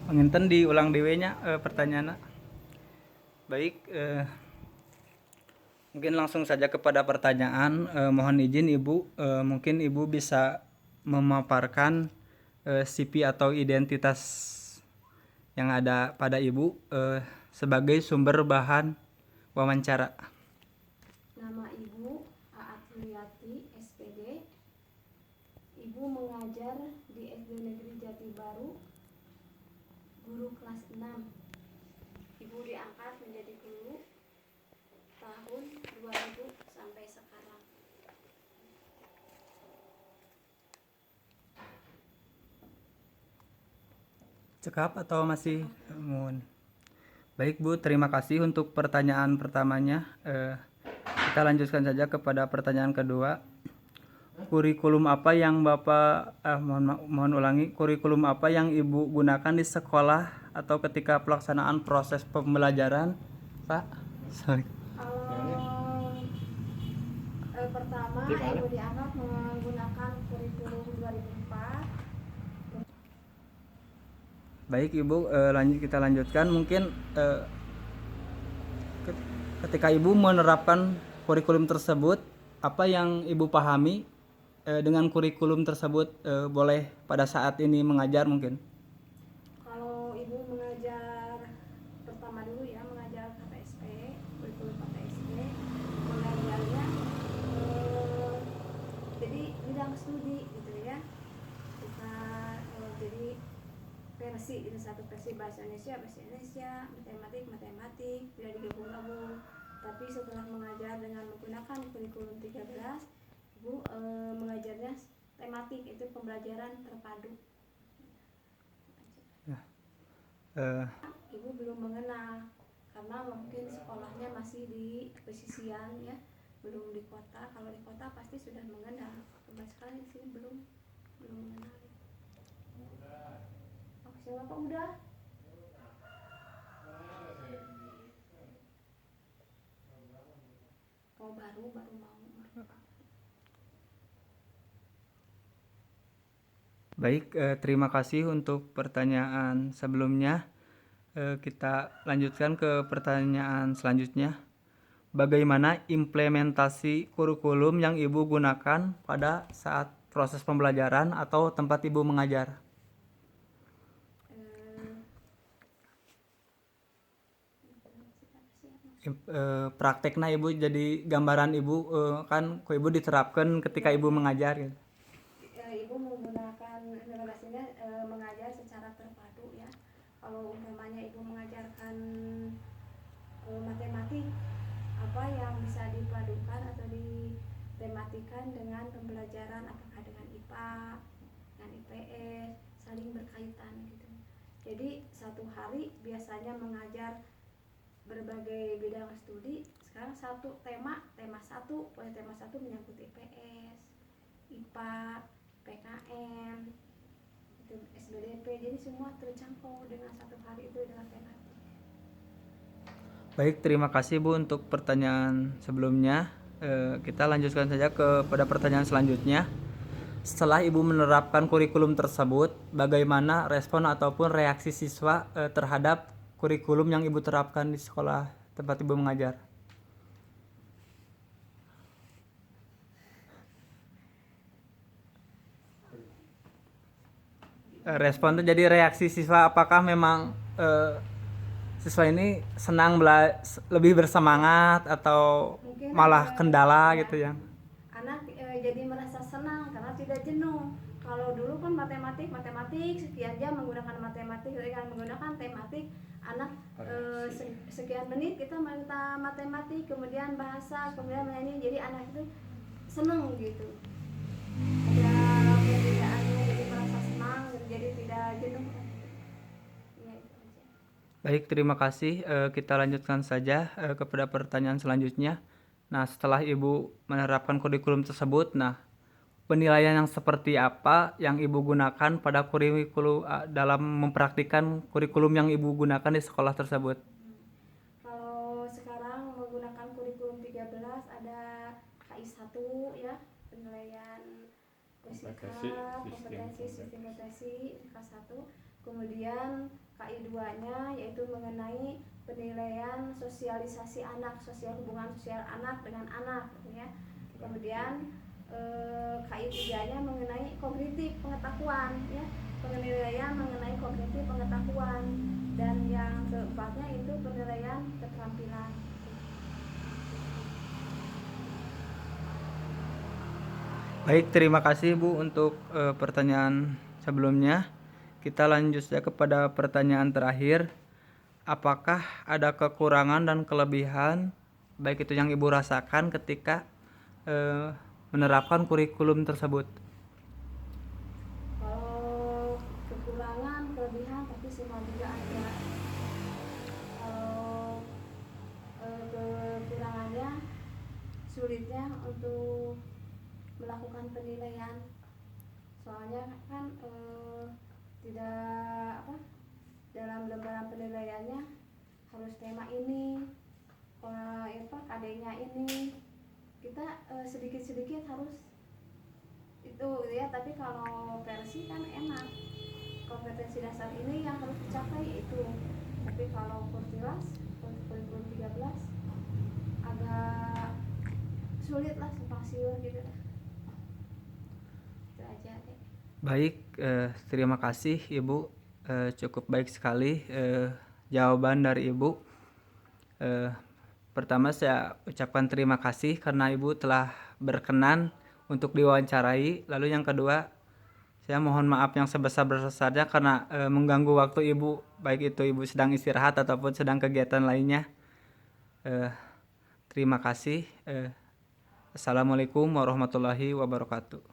Penginten diulang dewe nya pertanyaannya. Baik, mungkin langsung saja kepada pertanyaan. Mohon izin Ibu, mungkin Ibu bisa memaparkan CV atau identitas yang ada pada Ibu sebagai sumber bahan wawancara. Nama Ibu Aat Suryati, SPD. Ibu mengajar di SD Negeri Jati Baru, guru kelas 6. Ibu diangkat menjadi guru tahun 2000 sampai sekarang. Cekap atau masih mohon. Baik Bu, terima kasih untuk pertanyaan pertamanya. Kita lanjutkan saja kepada pertanyaan kedua. Kurikulum apa yang Bapak mohon ulangi, kurikulum apa yang Ibu gunakan di sekolah atau ketika pelaksanaan proses pembelajaran, Pak? Sorry. Pertama, Ibu diangkat menggunakan kurikulum 2004. Baik Ibu, kita lanjutkan. Mungkin ketika Ibu menerapkan kurikulum tersebut, apa yang Ibu pahami dengan kurikulum tersebut, boleh pada saat ini mengajar mungkin? Kalau Ibu mengajar pertama dulu ya, mengajar KTSP, kurikulum KTSP, mengajarnya jadi bidang studi gitu ya. Kita jadi versi, itu satu versi bahasa Indonesia, matematik, tidak digabung-gabung. Tapi setelah mengajar dengan menggunakan kurikulum 13, Ibu mengajarnya tematik, itu pembelajaran terpadu. Ibu belum mengenal karena mungkin sekolahnya masih di pesisian ya, belum di kota. Kalau di kota pasti sudah mengenal. Sekarang di sini belum mengenal. Oke, Bapak udah. Oh, baru mau. Baik, terima kasih untuk pertanyaan sebelumnya. Kita lanjutkan ke pertanyaan selanjutnya. Bagaimana implementasi kurikulum yang Ibu gunakan pada saat proses pembelajaran atau tempat Ibu mengajar? Prakteknya Ibu, jadi gambaran Ibu kan kok Ibu diterapkan ketika Ibu mengajar gitu. Ibu menggunakan implementasinya mengajar secara terpadu ya. Kalau umpamanya Ibu mengajarkan matematik, apa yang bisa dipadukan atau ditematikan dengan pembelajaran, apakah dengan IPA, dengan IPS, saling berkaitan gitu. Jadi satu hari biasanya mengajar berbagai bidang studi. Sekarang satu tema satu menyangkut IPS, IPA, PKN, itu SBDP. Jadi semua terjangkau dengan satu hari itu dengan tema. Baik, terima kasih Bu untuk pertanyaan sebelumnya. Kita lanjutkan saja kepada pertanyaan selanjutnya. Setelah Ibu menerapkan kurikulum tersebut, bagaimana respon ataupun reaksi siswa terhadap kurikulum yang Ibu terapkan di sekolah tempat Ibu mengajar? Respon itu jadi reaksi siswa, apakah memang siswa ini senang lebih bersemangat atau Mungkin malah kendala ya, gitu ya? anak jadi merasa senang karena tidak jenuh. Kalau dulu kan matematik sekian jam menggunakan matematik, dengan menggunakan tematik, anak sekian menit kita minta matematik, kemudian bahasa, kemudian menyanyi, jadi anak itu senang gitu. Ada perbedaannya, jadi merasa senang, jadi tidak jenuh. Ya, itu aja. Baik, terima kasih. Kita lanjutkan saja kepada pertanyaan selanjutnya. Nah, setelah Ibu menerapkan kurikulum tersebut, nah, penilaian yang seperti apa yang Ibu gunakan pada kurikulum dalam mempraktikkan kurikulum yang Ibu gunakan di sekolah tersebut? Kalau sekarang menggunakan kurikulum 13 ada KI 1 ya, penilaian fisika, kompetensi, sistem kompetensi kelas 1. Kemudian KI 2-nya yaitu mengenai penilaian sosialisasi anak, hubungan sosial anak dengan anak gitu ya. Kemudian KI 3-nya mengenai kognitif pengetahuan ya, penilaian mengenai kognitif pengetahuan, dan yang keempatnya itu penilaian keterampilan. Baik, terima kasih Bu untuk pertanyaan sebelumnya. Kita lanjut saja kepada pertanyaan terakhir. Apakah ada kekurangan dan kelebihan baik itu yang Ibu rasakan ketika menerapkan kurikulum tersebut? Kalau kekurangan, kelebihan pasti semua juga ada. Kalau kekurangannya sulitnya untuk melakukan penilaian, soalnya kan tidak dalam lembaran penilaiannya harus tema ini, KD-nya ini, kita sedikit-sedikit harus itu ya. Tapi kalau versi kan enak, kompetensi dasar ini yang harus dicapai itu. Tapi kalau kurikulum 13 agak sulit lah, simpang siur gitu lah. Itu aja deh. Baik, terima kasih Ibu. Cukup baik sekali jawaban dari Ibu. Pertama saya ucapkan terima kasih karena Ibu telah berkenan untuk diwawancarai. Lalu yang kedua, saya mohon maaf yang sebesar-besarnya karena mengganggu waktu Ibu, baik itu Ibu sedang istirahat ataupun sedang kegiatan lainnya. Terima kasih. Assalamualaikum warahmatullahi wabarakatuh.